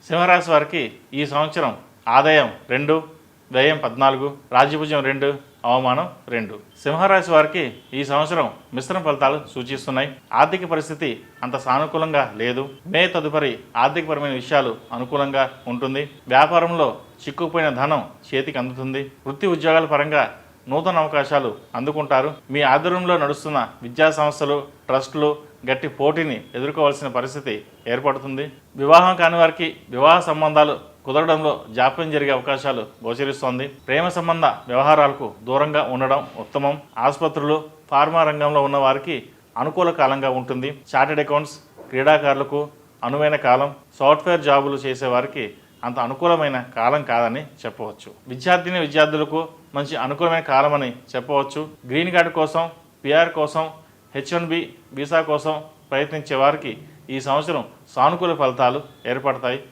సింహరాశి వారికి ఈ సంవత్సరం ఆదాయం 2, వ్యయం 14, రాజ్యభుజం 2, అవమానం 2. సింహరాశి వారికి ఈ సంవత్సరం మిశ్రమ ఫలితాలు సూచిస్తున్నాయి. ఆర్థిక పరిస్థితి అంత సానుకూలంగా లేదు. మే తదుపరి ఆర్థికపరమైన విషయాలు అనుకూలంగా ఉంటుంది. వ్యాపారంలో చిక్కుకుపోయిన ధనం చేతికి అందుతుంది. వృత్తి ఉద్యోగాల పరంగా నూతన అవకాశాలు అందుకుంటారు. మీ ఆధ్వర్యంలో నడుస్తున్న విద్యా సంస్థలు, ట్రస్టులు గట్టి పోటీని ఎదుర్కోవాల్సిన పరిస్థితి ఏర్పడుతుంది. వివాహం కాని వారికి వివాహ సంబంధాలు కుదరడంలో జాప్యం జరిగే అవకాశాలు గోచరిస్తోంది. ప్రేమ సంబంధ వ్యవహారాలకు దూరంగా ఉండడం ఉత్తమం. ఆసుపత్రులు, ఫార్మా రంగంలో ఉన్న వారికి అనుకూల కాలంగా ఉంటుంది. చార్టెడ్ అకౌంట్స్, క్రీడాకారులకు అనువైన కాలం. సాఫ్ట్వేర్ జాబులు చేసేవారికి అంత అనుకూలమైన కాలం కాదని చెప్పవచ్చు. విద్యార్థులకు మంచి అనుకూలమైన కాలం అని చెప్పవచ్చు. గ్రీన్ కార్డు కోసం, పిఆర్ కోసం, H1B వీసా కోసం ప్రయత్నించే వారికి ఈ సంవత్సరం సానుకూల ఫలితాలు ఏర్పడతాయి.